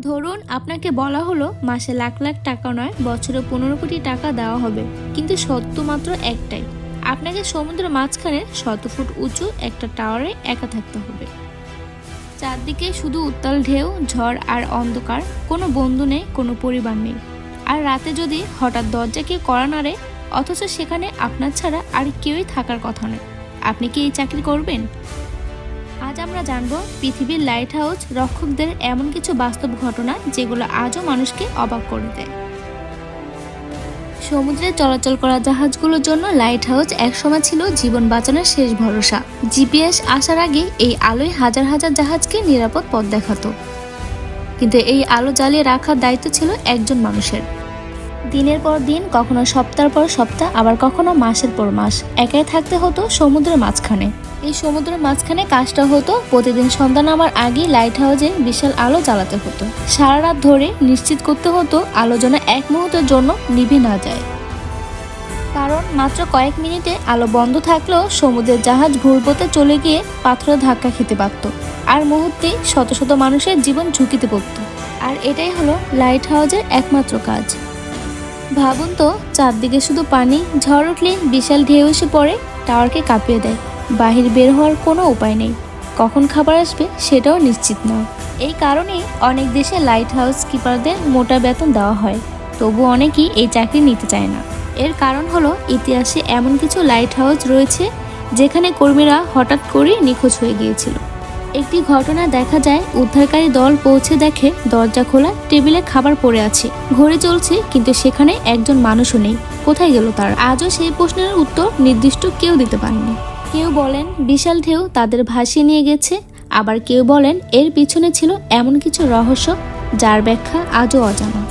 ধরুন আপনাকে বলা হলো মাসে লাখ লাখ টাকা নয়, বছরে 15 কোটি টাকা দেওয়া হবে, কিন্তু সত্য মাত্র একটাই, আপনাকে সমুদ্রের মাঝখানে 100 ফুট উঁচু একটা টাওয়ারে একা থাকতে হবে। চারদিকে শুধু উত্তাল ঢেউ, ঝড় আর অন্ধকার, কোনো বন্ধু নেই, কোনো পরিবার নেই। আর রাতে যদি হঠাৎ দরজা কেউ কড়া নাড়ে, অথচ সেখানে আপনার ছাড়া আর কেউই থাকার কথা নয়, আপনি কি এই চাকরি করবেন? আজ আমরা জানবো পৃথিবীর লাইট হাউস রক্ষকদের এমন কিছু বাস্তব ঘটনা যেগুলো আজও মানুষকে অবাক করে দেয়। সমুদ্রে চলাচল করা জাহাজগুলোর জন্য লাইট হাউস একসময় ছিল জীবন বাঁচানোর শেষ ভরসা। জিপিএস আসার আগে এই আলোয় হাজার হাজার জাহাজকে নিরাপদ পথ দেখাতো, কিন্তু এই আলো জ্বালিয়ে রাখার দায়িত্ব ছিল একজন মানুষের। দিনের পর দিন, কখনো সপ্তাহের পর সপ্তাহ, আবার কখনো মাসের পর মাস একাই থাকতে হতো সমুদ্রের মাঝখানে। এই সমুদ্রের মাঝখানে কাজটা হতো প্রতিদিন সন্ধ্যা নামার আগেই লাইট হাউসে বিশাল আলো জ্বালাতে হতো। সারা রাত ধরে নিশ্চিত করতে হতো আলো যেন এক মুহূর্তের জন্য নিভে না যায়, কারণ মাত্র কয়েক মিনিটে আলো বন্ধ থাকলেও সমুদ্রের জাহাজ ঘুরপথে চলে গিয়ে পাথরে ধাক্কা খেতে পারত, আর মুহূর্তে শত শত মানুষের জীবন ঝুঁকিতে পড়ত। আর এটাই হলো লাইট হাউসের একমাত্র কাজ। ভাবুন তো, চারদিকে শুধু পানি, ঝড় উঠলে বিশাল ঢেউ এসে পড়ে, টাওয়ারকে কাঁপিয়ে দেয়, বাহির বের হওয়ার কোনো উপায় নেই, কখন খাবার আসবে সেটাও নিশ্চিত নয়। এই কারণেই অনেক দেশে লাইট হাউস কিপারদের মোটা বেতন দেওয়া হয়, তবু অনেকেই এই চাকরি নিতে চায় না। এর কারণ হলো ইতিহাসে এমন কিছু লাইট হাউস রয়েছে যেখানে কর্মীরা হঠাৎ করেই নিখোঁজ হয়ে গিয়েছিল। একটি ঘটনা দেখা যায়, উদ্ধারকারী দল পৌঁছে দেখে দরজা খোলা, টেবিলে খাবার পড়ে আছে, ঘড়ি চলছে, কিন্তু সেখানে একজন মানুষও নেই। কোথায় গেল তারা? আজও সেই প্রশ্নের উত্তর নির্দিষ্ট কেউ দিতে পারেনি। কেউ বলেন বিশাল ঢেউ তাদের ভাসিয়ে নিয়ে গেছে, আবার কেউ বলেন এর পিছনে ছিল এমন কিছু রহস্য যার ব্যাখ্যা আজও অজানা।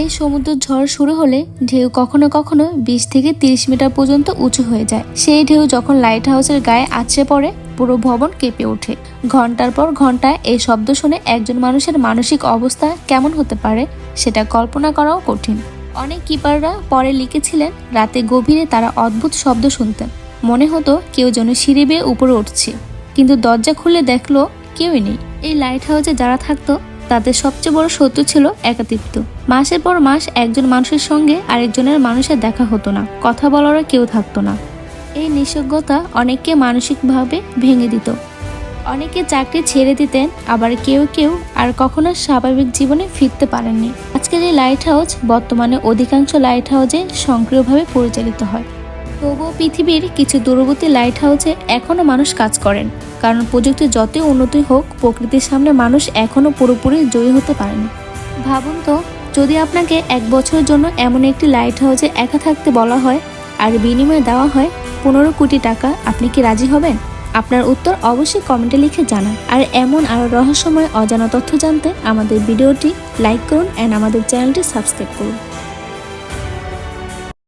এই সমুদ্র ঝড় শুরু হলে ঢেউ কখনো কখনো 20 থেকে 30 মিটার পর্যন্ত উঁচু হয়ে যায়। সেই ঢেউ যখন লাইট হাউসের গায়ে আছড়ে পড়ে, পুরো ভবন কেঁপে ওঠে। ঘন্টার পর ঘন্টা এই শব্দ শুনে একজন মানুষের মানসিক অবস্থা কেমন হতে পারে সেটা কল্পনা করাও কঠিন। অনেক কিপাররা পরে লিখেছিলেন, রাতে গভীরে তারা অদ্ভুত শব্দ শুনতেন, মনে হতো কেউ যেন সিঁড়ি বেয়ে উপরে উঠছে, কিন্তু দরজা খুলে দেখলো কেউই নেই। এই লাইট হাউসে যারা থাকতো তাদের সবচেয়ে বড় শত্রু ছিল একাকিত্ব। মাসের পর মাস একজন মানুষের সঙ্গে আরেকজনের মানুষের দেখা হতো না, কথা বলারও কেউ থাকতো না। এই নিঃসঙ্গতা অনেককে মানসিকভাবে ভেঙে দিত, অনেকে চাকরি ছেড়ে দিতেন, আবার কেউ কেউ আর কখনো স্বাভাবিক জীবনে ফিরতে পারেননি। আজকের এই লাইট হাউস বর্তমানে অধিকাংশ লাইট হাউসে সক্রিয়ভাবে পরিচালিত হয়, তবুও পৃথিবীর কিছু দূরবর্তী লাইট হাউসে এখনও মানুষ কাজ করেন, কারণ প্রযুক্তি যতই উন্নতি হোক, প্রকৃতির সামনে মানুষ এখনও পুরোপুরি জয়ী হতে পারেনি। ভাবুন তো, যদি আপনাকে 1 বছরের জন্য এমন একটি লাইট হাউসে একা থাকতে বলা হয় আর বিনিময়ে দেওয়া হয় 15 কোটি টাকা, আপনি কি রাজি হবেন? আপনার উত্তর অবশ্যই কমেন্টে লিখে জানান। আর এমন আরও রহস্যময় অজানা তথ্য জানতে আমাদের ভিডিওটি লাইক করুন অ্যান্ড আমাদের চ্যানেলটি সাবস্ক্রাইব করুন।